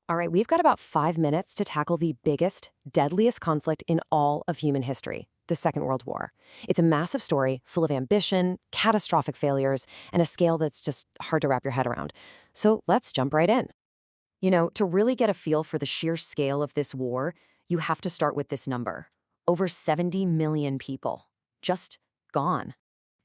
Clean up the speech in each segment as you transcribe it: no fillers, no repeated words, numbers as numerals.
All right, we've got about 5 minutes to tackle the biggest, deadliest conflict in all of human history, the Second World War. It's a massive story full of ambition, catastrophic failures, and a scale that's just hard to wrap your head around. So let's jump right in. To really get a feel for the sheer scale of this war, you have to start with this number. Over 70 million people. Just gone.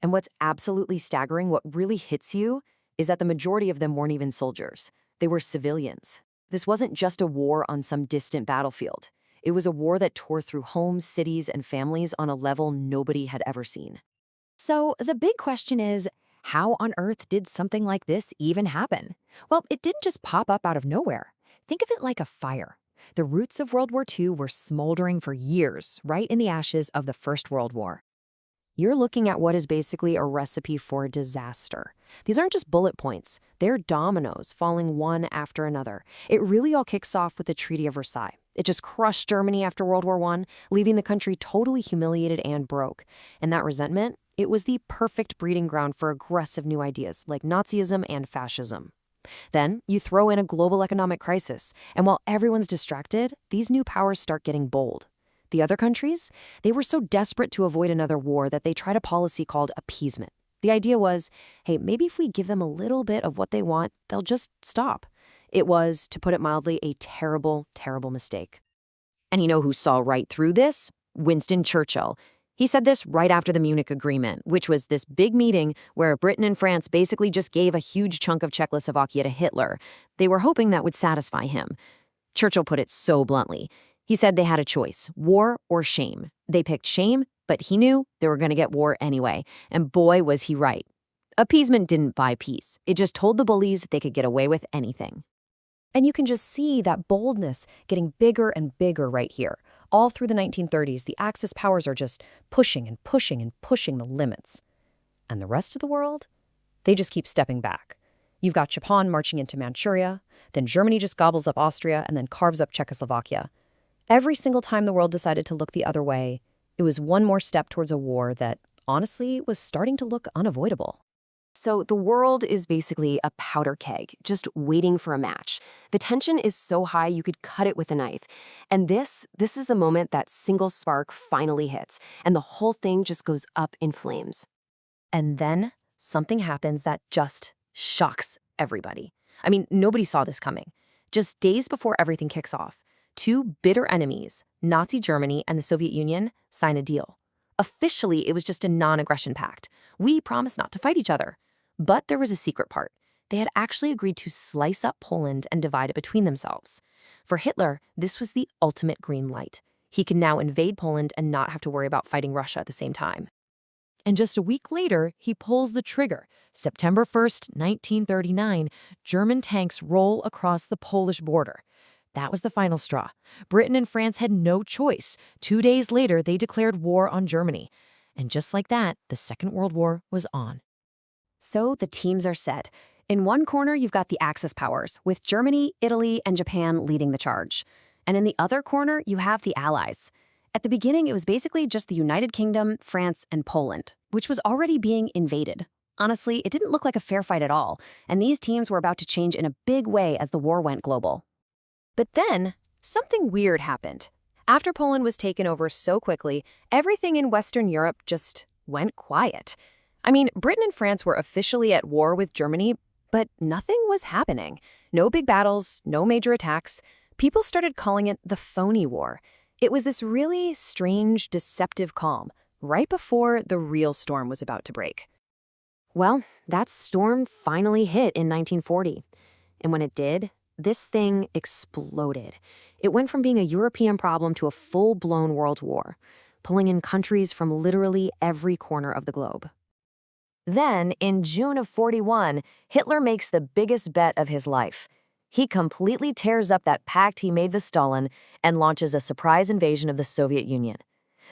And what's absolutely staggering, what really hits you, is that the majority of them weren't even soldiers. They were civilians. This wasn't just a war on some distant battlefield. It was a war that tore through homes, cities, and families on a level nobody had ever seen. So the big question is, how on earth did something like this even happen? Well, it didn't just pop up out of nowhere. Think of it like a fire. The roots of World War II were smoldering for years, right in the ashes of the First World War. You're looking at what is basically a recipe for disaster. These aren't just bullet points. They're dominoes falling one after another. It really all kicks off with the Treaty of Versailles. It just crushed Germany after World War I, leaving the country totally humiliated and broke. And that resentment, it was the perfect breeding ground for aggressive new ideas like Nazism and fascism. Then you throw in a global economic crisis, and while everyone's distracted, these new powers start getting bold. The other countries, they were so desperate to avoid another war that they tried a policy called appeasement. The idea was, hey, maybe if we give them a little bit of what they want, they'll just stop. It was, to put it mildly, a terrible, terrible mistake. And you know who saw right through this? Winston Churchill. He said this right after the Munich Agreement, which was this big meeting where Britain and France basically just gave a huge chunk of Czechoslovakia to Hitler. They were hoping that would satisfy him. Churchill put it so bluntly. He said they had a choice, war or shame. They picked shame, but he knew they were going to get war anyway. And boy, was he right. Appeasement didn't buy peace. It just told the bullies they could get away with anything. And you can just see that boldness getting bigger and bigger right here. All through the 1930s, the Axis powers are just pushing and pushing and pushing the limits. And the rest of the world? They just keep stepping back. You've got Japan marching into Manchuria, then Germany just gobbles up Austria and then carves up Czechoslovakia. Every single time the world decided to look the other way, it was one more step towards a war that, honestly, was starting to look unavoidable. So the world is basically a powder keg, just waiting for a match. The tension is so high you could cut it with a knife. And this is the moment that single spark finally hits, and the whole thing just goes up in flames. And then something happens that just shocks everybody. I mean, nobody saw this coming. Just days before everything kicks off, two bitter enemies, Nazi Germany and the Soviet Union, sign a deal. Officially, it was just a non-aggression pact. We promised not to fight each other. But there was a secret part. They had actually agreed to slice up Poland and divide it between themselves. For Hitler, this was the ultimate green light. He could now invade Poland and not have to worry about fighting Russia at the same time. And just a week later, he pulls the trigger. September 1st, 1939, German tanks roll across the Polish border. That was the final straw. Britain and France had no choice. 2 days later, they declared war on Germany. And just like that, the Second World War was on. So the teams are set. In one corner, you've got the Axis powers, with Germany, Italy, and Japan leading the charge. And in the other corner, you have the Allies. At the beginning, it was basically just the United Kingdom, France, and Poland, which was already being invaded. Honestly, it didn't look like a fair fight at all, and these teams were about to change in a big way as the war went global. But then, something weird happened. After Poland was taken over so quickly, everything in Western Europe just went quiet. I mean, Britain and France were officially at war with Germany, but nothing was happening. No big battles, no major attacks. People started calling it the phony war. It was this really strange, deceptive calm, right before the real storm was about to break. Well, that storm finally hit in 1940. And when it did, this thing exploded. It went from being a European problem to a full-blown world war, pulling in countries from literally every corner of the globe. Then, in June of 41, Hitler makes the biggest bet of his life. He completely tears up that pact he made with Stalin and launches a surprise invasion of the Soviet Union.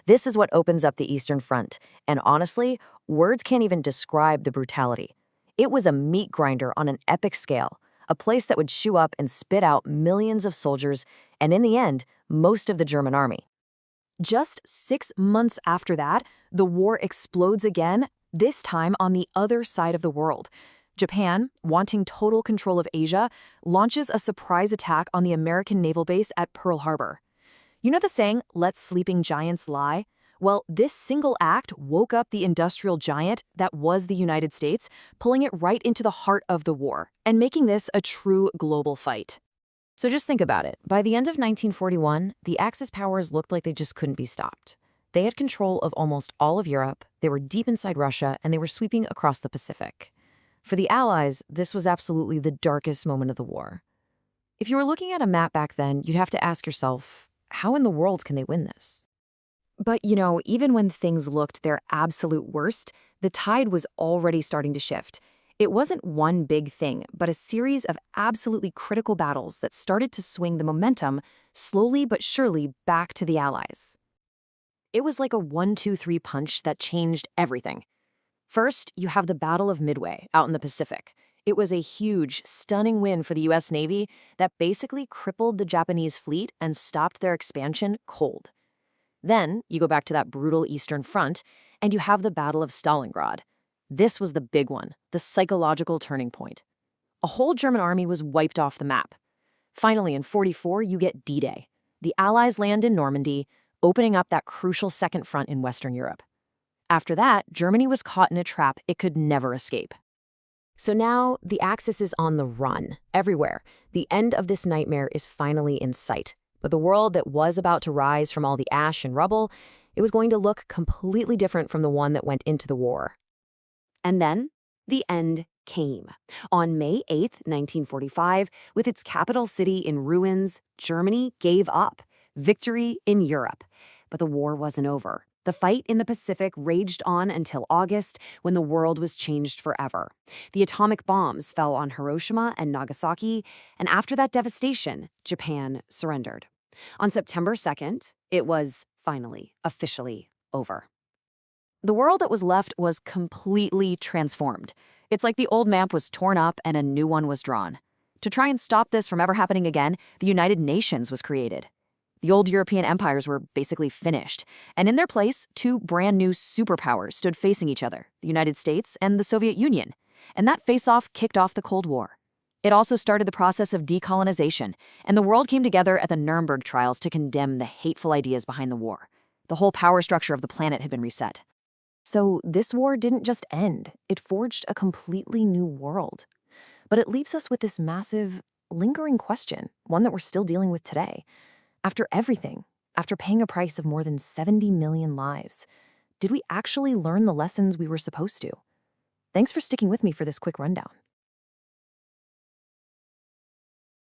This is what opens up the Eastern Front, and honestly, words can't even describe the brutality. It was a meat grinder on an epic scale, a place that would chew up and spit out millions of soldiers, and in the end, most of the German army. Just 6 months after that, the war explodes again, this time on the other side of the world. Japan, wanting total control of Asia, launches a surprise attack on the American naval base at Pearl Harbor. You know the saying, "Let sleeping giants lie"? Well, this single act woke up the industrial giant that was the United States, pulling it right into the heart of the war, and making this a true global fight. So just think about it. By the end of 1941, the Axis powers looked like they just couldn't be stopped. They had control of almost all of Europe, they were deep inside Russia, and they were sweeping across the Pacific. For the Allies, this was absolutely the darkest moment of the war. If you were looking at a map back then, you'd have to ask yourself, how in the world can they win this? But, even when things looked their absolute worst, the tide was already starting to shift. It wasn't one big thing, but a series of absolutely critical battles that started to swing the momentum, slowly but surely, back to the Allies. It was like a 1-2-3 punch that changed everything. First, you have the Battle of Midway out in the Pacific. It was a huge, stunning win for the US Navy that basically crippled the Japanese fleet and stopped their expansion cold. Then, you go back to that brutal Eastern Front, and you have the Battle of Stalingrad. This was the big one, the psychological turning point. A whole German army was wiped off the map. Finally, in '44, you get D-Day. The Allies land in Normandy, opening up that crucial second front in Western Europe. After that, Germany was caught in a trap it could never escape. So now, the Axis is on the run, everywhere. The end of this nightmare is finally in sight. But the world that was about to rise from all the ash and rubble, it was going to look completely different from the one that went into the war. And then, the end came. On May 8, 1945, with its capital city in ruins, Germany gave up. Victory in Europe. But the war wasn't over. The fight in the Pacific raged on until August, when the world was changed forever. The atomic bombs fell on Hiroshima and Nagasaki, and after that devastation, Japan surrendered. On September 2nd, it was finally, officially over. The world that was left was completely transformed. It's like the old map was torn up and a new one was drawn. To try and stop this from ever happening again, the United Nations was created. The old European empires were basically finished, and in their place, two brand new superpowers stood facing each other, the United States and the Soviet Union. And that face-off kicked off the Cold War. It also started the process of decolonization, and the world came together at the Nuremberg trials to condemn the hateful ideas behind the war. The whole power structure of the planet had been reset. So this war didn't just end, it forged a completely new world. But it leaves us with this massive, lingering question, one that we're still dealing with today. After everything, after paying a price of more than 70 million lives, did we actually learn the lessons we were supposed to? Thanks for sticking with me for this quick rundown.